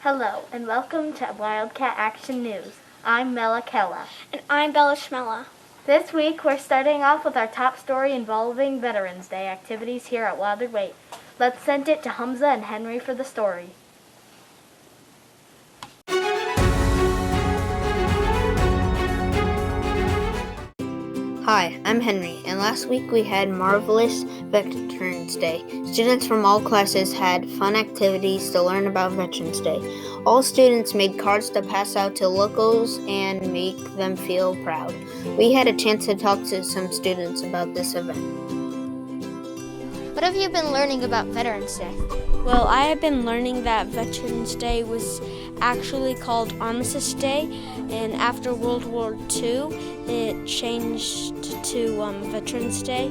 Hello, and welcome to Wildcat Action News. I'm Mela Kella. And I'm Bella Schmella. This week, we're starting off with our top story involving Veterans Day activities here at Wilder-Waite. Let's send it to Hamza and Henry for the story. Hi, I'm Henry, and last week we had Marvelous Veterans Day. Students from all classes had fun activities to learn about Veterans Day. All students made cards to pass out to locals and make them feel proud. We had a chance to talk to some students about this event. What have you been learning about Veterans Day? Well, I have been learning that Veterans Day was actually called Armistice Day, and after World War II, it changed to Veterans Day.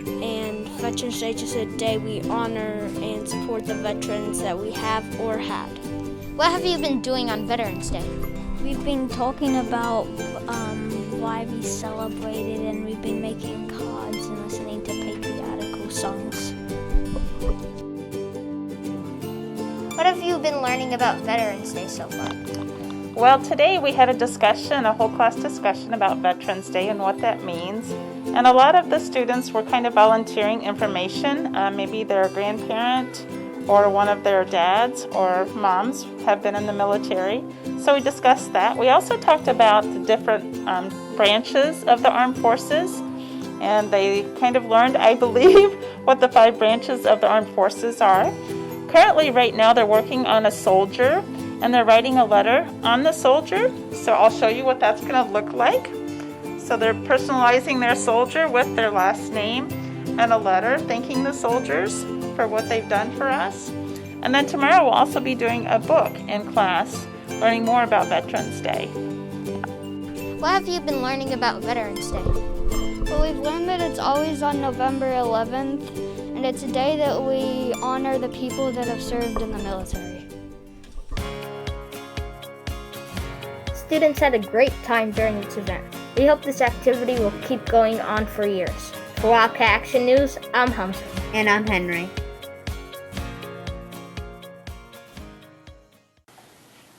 And Veterans Day is just a day we honor and support the veterans that we have or had. What have you been doing on Veterans Day? We've been talking about why we celebrate it, and we've been making cards and listening to patriotic songs. What have you been learning about Veterans Day so far? Well, today we had a whole class discussion about Veterans Day and what that means. And a lot of the students were kind of volunteering information. Maybe their grandparent or one of their dads or moms have been in the military. So we discussed that. We also talked about the different branches of the armed forces. And they kind of learned, I believe, what the 5 branches of the armed forces are. Currently, right now, they're working on a soldier, and they're writing a letter on the soldier. So I'll show you what that's going to look like. So they're personalizing their soldier with their last name and a letter thanking the soldiers for what they've done for us. And then tomorrow we'll also be doing a book in class, learning more about Veterans Day. What have you been learning about Veterans Day? Well, we've learned that it's always on November 11th, and it's a day that we honor the people that have served in the military. Students had a great time during this event. We hope this activity will keep going on for years. For Wildcat Action News, I'm Hamza. And I'm Henry.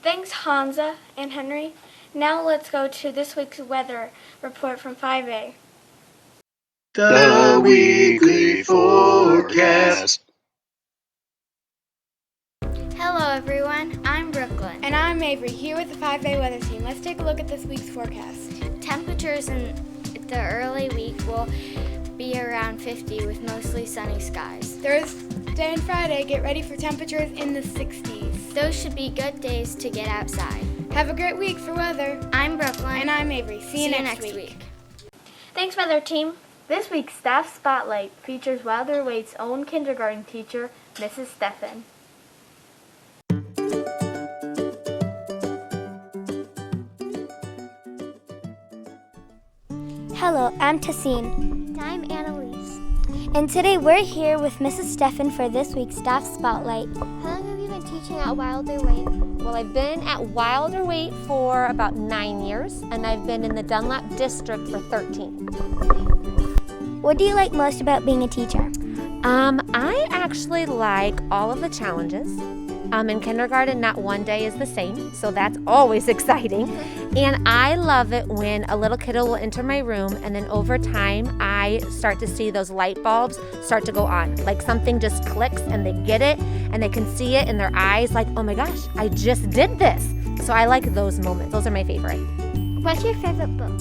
Thanks, Hamza and Henry. Now let's go to this week's weather report from 5A. The weekly forecast. Hello everyone, I'm Brooklyn. And I'm Avery, here with the 5A weather team. Let's take a look at this week's forecast. Temperatures in the early week will be around 50 with mostly sunny skies. Thursday and Friday, get ready for temperatures in the 60s. Those should be good days to get outside. Have a great week for weather. I'm Brooklyn. And I'm Avery. See you next week. Thanks, weather team. This week's Staff Spotlight features Wilder-Waite's own kindergarten teacher, Mrs. Stephan. Hello, I'm Tassine. I'm Annalise. And today we're here with Mrs. Stephan for this week's Staff Spotlight. How long have you been teaching at Wilder-Waite? Well, I've been at Wilder-Waite for about 9 years, and I've been in the Dunlap district for 13. What do you like most about being a teacher? I actually like all of the challenges. In kindergarten, not one day is the same, so that's always exciting. And I love it when a little kiddo will enter my room, and then over time, I start to see those light bulbs start to go on. Like something just clicks, and they get it, and they can see it in their eyes, like, oh my gosh, I just did this. So I like those moments. Those are my favorite. What's your favorite book?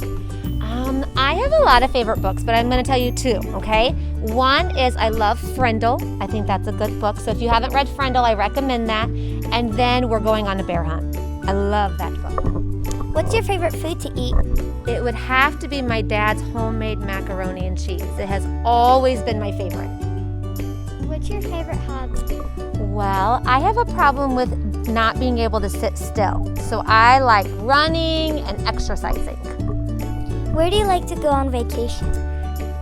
I have a lot of favorite books, but I'm going to tell you 2, okay? One is I love Frindle. I think that's a good book. So if you haven't read Frindle, I recommend that. And then We're Going on a Bear Hunt. I love that book. What's your favorite food to eat? It would have to be my dad's homemade macaroni and cheese. It has always been my favorite. What's your favorite hobby? Well, I have a problem with not being able to sit still. So I like running and exercising. Where do you like to go on vacation?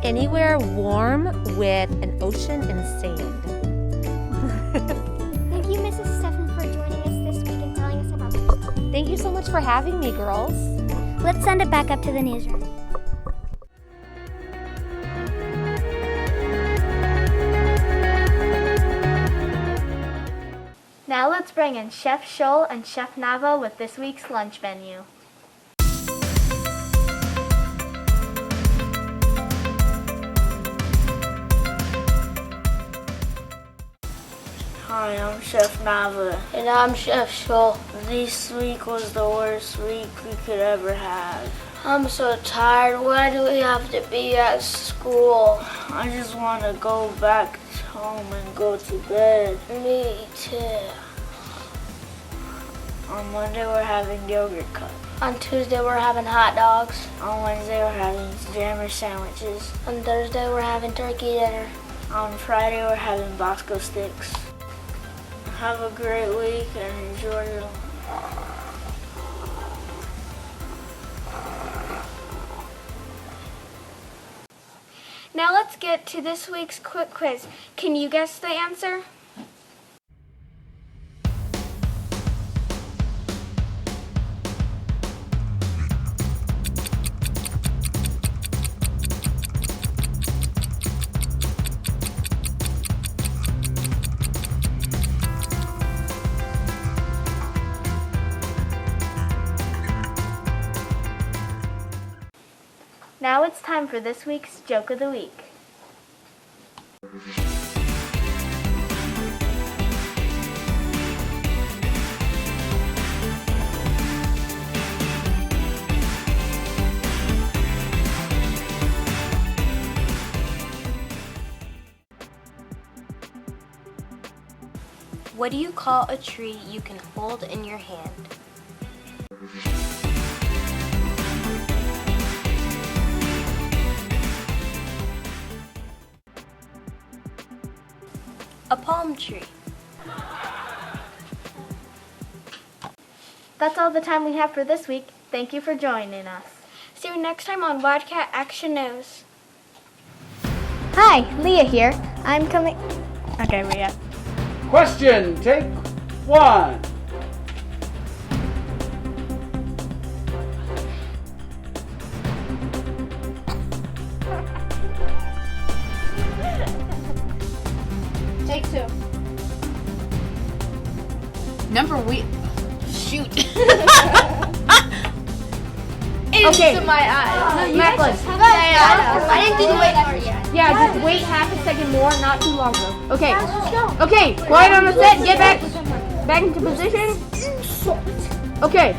Anywhere warm with an ocean and sand. Thank you, Mrs. Stephan, for joining us this week and telling us about yourself. Thank you so much for having me, girls. Let's send it back up to the newsroom. Now let's bring bring in Chef Scholl and Chef Nava with this week's lunch menu. Hi, I'm Chef Nava. And I'm Chef Scholl. This week was the worst week we could ever have. I'm so tired. Why do we have to be at school? I just want to go back home and go to bed. Me too. On Monday we're having yogurt cup. On Tuesday we're having hot dogs. On Wednesday we're having jammer sandwiches. On Thursday we're having turkey dinner. On Friday we're having Bosco sticks. Have a great week and enjoy your Now let's get to this week's quick quiz. Can you guess the answer? Now it's time for this week's Joke of the Week. What do you call a tree you can hold in your hand? A palm tree. That's all the time we have for this week. Thank you for joining us. See you next time on Wildcat Action News. Hi, Leah here. I'm coming. Okay, Leah. Question, take one. Take two. Okay. My eyes. Necklace. I didn't do the weight part yet. Yeah, just wait half a second more, not too long though. Okay. Okay, quiet on the set. Get back into position. Okay.